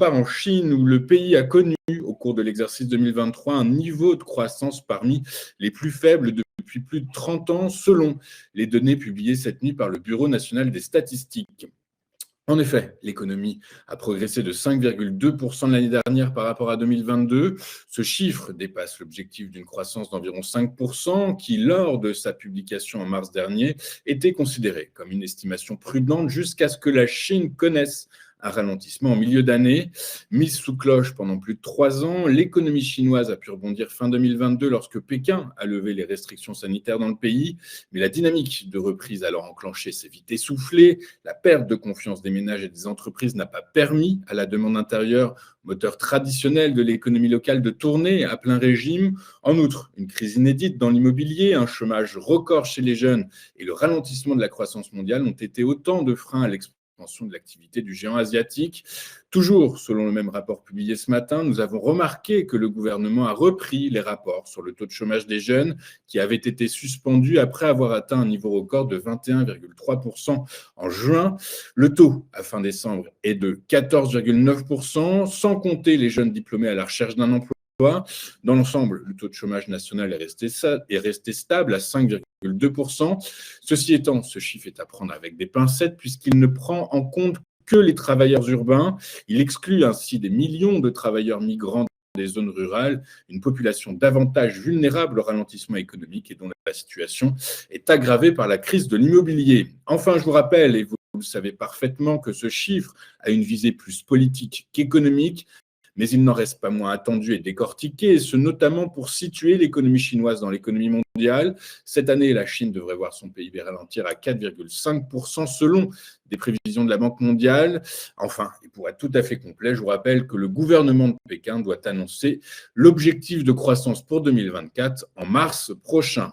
part en Chine où le pays a connu au cours de l'exercice 2023 un niveau de croissance parmi les plus faibles depuis plus de 30 ans, selon les données publiées cette nuit par le Bureau national des statistiques. En effet, l'économie a progressé de 5,2% de l'année dernière par rapport à 2022. Ce chiffre dépasse l'objectif d'une croissance d'environ 5% qui, lors de sa publication en mars dernier, était considéré comme une estimation prudente jusqu'à ce que la Chine connaisse un ralentissement en milieu d'année. Mise sous cloche pendant plus de 3 ans, l'économie chinoise a pu rebondir fin 2022 lorsque Pékin a levé les restrictions sanitaires dans le pays. Mais la dynamique de reprise alors enclenchée s'est vite essoufflée. La perte de confiance des ménages et des entreprises n'a pas permis à la demande intérieure, moteur traditionnel de l'économie locale, de tourner à plein régime. En outre, une crise inédite dans l'immobilier, un chômage record chez les jeunes et le ralentissement de la croissance mondiale ont été autant de freins à l'expansion de l'activité du géant asiatique. Toujours selon le même rapport publié ce matin, nous avons remarqué que le gouvernement a repris les rapports sur le taux de chômage des jeunes qui avait été suspendu après avoir atteint un niveau record de 21,3% en juin. Le taux à fin décembre est de 14,9%, sans compter les jeunes diplômés à la recherche d'un emploi. Dans l'ensemble, le taux de chômage national est resté stable à 5,2%. Ceci étant, ce chiffre est à prendre avec des pincettes puisqu'il ne prend en compte que les travailleurs urbains. Il exclut ainsi des millions de travailleurs migrants des zones rurales, une population davantage vulnérable au ralentissement économique et dont la situation est aggravée par la crise de l'immobilier. Enfin, je vous rappelle, et vous le savez parfaitement, que ce chiffre a une visée plus politique qu'économique. Mais il n'en reste pas moins attendu et décortiqué, et ce notamment pour situer l'économie chinoise dans l'économie mondiale. Cette année, la Chine devrait voir son PIB ralentir à 4,5% selon des prévisions de la Banque mondiale. Enfin, et pour être tout à fait complet, je vous rappelle que le gouvernement de Pékin doit annoncer l'objectif de croissance pour 2024 en mars prochain.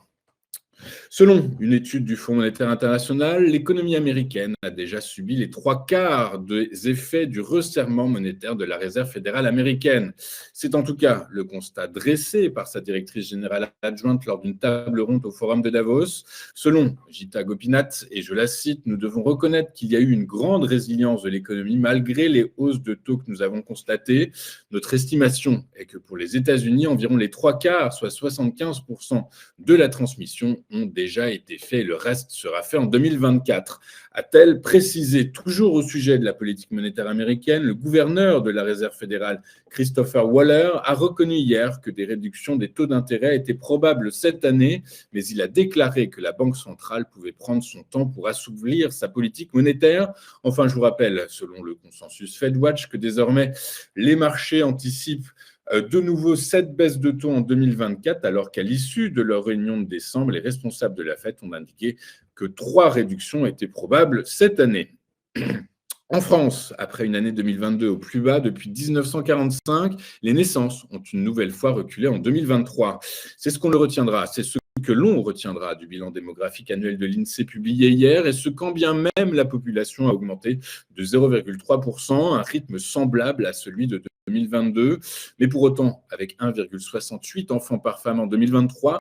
Selon une étude du Fonds monétaire international, l'économie américaine a déjà subi les 3/4 des effets du resserrement monétaire de la Réserve fédérale américaine. C'est en tout cas le constat dressé par sa directrice générale adjointe lors d'une table ronde au Forum de Davos. Selon Gita Gopinath, et je la cite, « Nous devons reconnaître qu'il y a eu une grande résilience de l'économie malgré les hausses de taux que nous avons constatées. Notre estimation est que pour les États-Unis, environ les 3/4, soit 75% de la transmission, ont déjà été faits. Le reste sera fait en 2024. » A-t-elle précisé, toujours au sujet de la politique monétaire américaine, le gouverneur de la Réserve fédérale, Christopher Waller, a reconnu hier que des réductions des taux d'intérêt étaient probables cette année, mais il a déclaré que la Banque centrale pouvait prendre son temps pour assouplir sa politique monétaire. Enfin, je vous rappelle, selon le consensus FedWatch, que désormais les marchés anticipent de nouveau 7 baisses de taux en 2024, alors qu'à l'issue de leur réunion de décembre, les responsables de la Fed ont indiqué que 3 réductions étaient probables cette année. En France, après une année 2022 au plus bas depuis 1945, les naissances ont une nouvelle fois reculé en 2023. C'est ce qu'on le retiendra, c'est ce que l'on retiendra du bilan démographique annuel de l'INSEE publié hier, et ce quand bien même la population a augmenté de 0,3%, un rythme semblable à celui de 2022. Mais pour autant, avec 1,68 enfants par femme en 2023,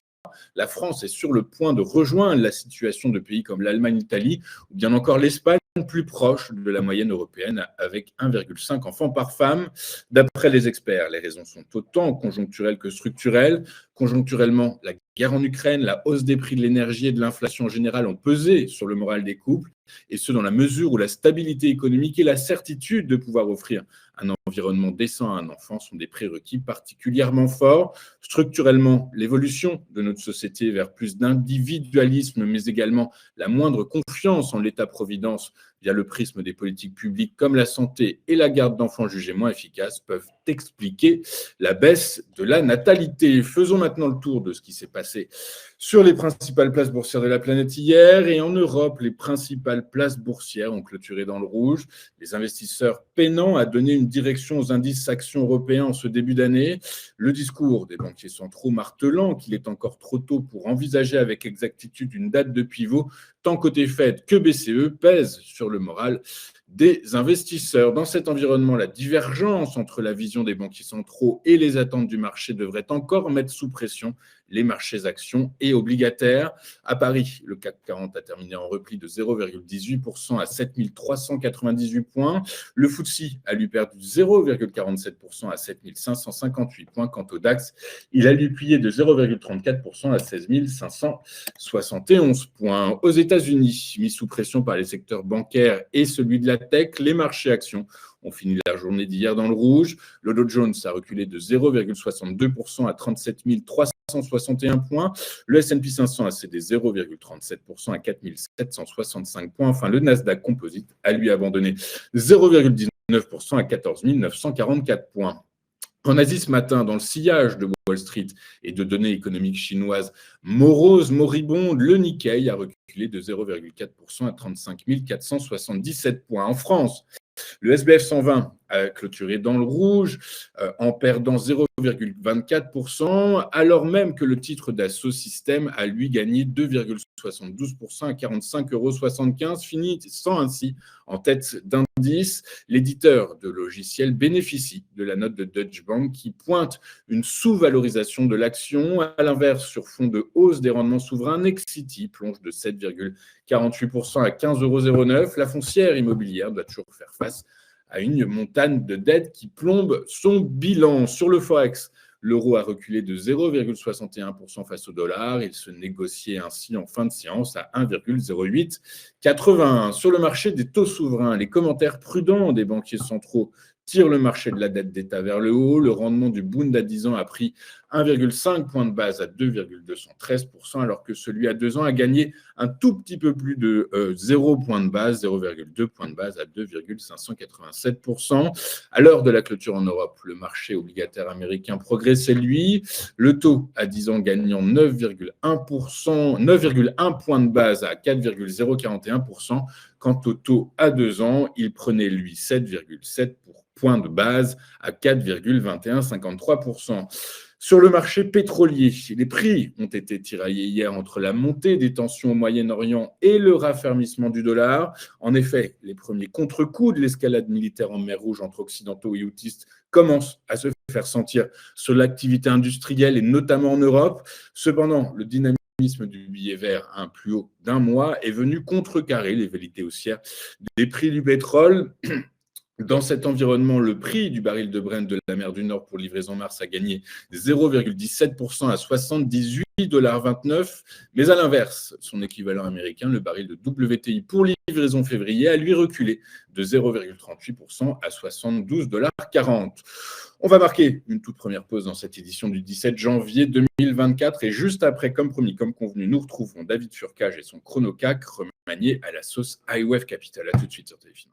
la France est sur le point de rejoindre la situation de pays comme l'Allemagne, l'Italie ou bien encore l'Espagne, plus proche de la moyenne européenne avec 1,5 enfants par femme. D'après les experts, les raisons sont autant conjoncturelles que structurelles. Conjoncturellement, la guerre en Ukraine, la hausse des prix de l'énergie et de l'inflation en général ont pesé sur le moral des couples, et ce dans la mesure où la stabilité économique et la certitude de pouvoir offrir un environnement décent à un enfant sont des prérequis particulièrement forts. Structurellement, l'évolution de notre société vers plus d'individualisme, mais également la moindre confiance en l'État-providence via le prisme des politiques publiques comme la santé et la garde d'enfants jugées moins efficaces peuvent expliquer la baisse de la natalité. Faisons maintenant le tour de ce qui s'est passé sur les principales places boursières de la planète hier. Et en Europe, les principales places boursières ont clôturé dans le rouge. Les investisseurs peinant à donner une direction aux indices actions européens en ce début d'année. Le discours des banquiers centraux martelant qu'il est encore trop tôt pour envisager avec exactitude une date de pivot, tant côté Fed que BCE, pèse sur le moral des investisseurs. Dans cet environnement, la divergence entre la vision des banquiers centraux et les attentes du marché devrait encore mettre sous pression les marchés actions et obligataires. À Paris, le CAC 40 a terminé en repli de 0,18% à 7 398 points. Le FTSE a lui perdu 0,47% à 7 558 points. Quant au DAX, il a lui plié de 0,34% à 16 571 points. Aux États-Unis, mis sous pression par les secteurs bancaires et celui de la tech, les marchés actions ont fini la journée d'hier dans le rouge. Le Dow Jones a reculé de 0,62% à 37 361 points. Le S&P 500 a cédé 0,37% à 4 765 points. Enfin, le Nasdaq Composite a lui abandonné 0,19% à 14 944 points. En Asie ce matin, dans le sillage de Wall Street et de données économiques chinoises moroses, moribondes, le Nikkei a reculé de 0,4% à 35 477 points. En France, le SBF 120 a clôturé dans le rouge en perdant 0,24%, alors même que le titre d'Asso Systèmes a lui gagné 2,72% à 45,75 €, finissant ainsi en tête d'indice. L'éditeur de logiciels bénéficie de la note de Deutsche Bank qui pointe une sous-valorisation de l'action. À l'inverse, sur fond de hausse des rendements souverains, Nexity plonge de 7,48% à 15,09 €. La foncière immobilière doit toujours faire face à une montagne de dettes qui plombe son bilan. Sur le Forex, l'euro a reculé de 0,61% face au dollar. Il se négociait ainsi en fin de séance à 1,0881. Sur le marché des taux souverains, les commentaires prudents des banquiers centraux tirent le marché de la dette d'État vers le haut. Le rendement du Bund à 10 ans a pris 1,5 point de base à 2,213%, alors que celui à 2 ans a gagné un tout petit peu plus de 0 point de base, 0,2 point de base à 2,587%. À l'heure de la clôture en Europe, le marché obligataire américain progressait, lui. Le taux à 10 ans gagnant 9,1 points de base à 4,041%. Quant au taux à 2 ans, il prenait, lui, 7,7 points de base à 4,2153%. Sur le marché pétrolier, les prix ont été tiraillés hier entre la montée des tensions au Moyen-Orient et le raffermissement du dollar. En effet, les premiers contre-coups de l'escalade militaire en mer Rouge entre occidentaux et houthistes commencent à se faire sentir sur l'activité industrielle et notamment en Europe. Cependant, le dynamisme du billet vert à un plus haut d'un mois est venu contrecarrer les velléités haussières des prix du pétrole. Dans cet environnement, le prix du baril de Brent de la mer du Nord pour livraison mars a gagné 0,17% à 78,29 $. Mais à l'inverse, son équivalent américain, le baril de WTI pour livraison février, a lui reculé de 0,38% à 72,40 $. On va marquer une toute première pause dans cette édition du 17 janvier 2024. Et juste après, comme promis, comme convenu, nous retrouvons David Furcage et son chrono-CAC remanié à la sauce iWave Capital. À tout de suite sur Téléfinance.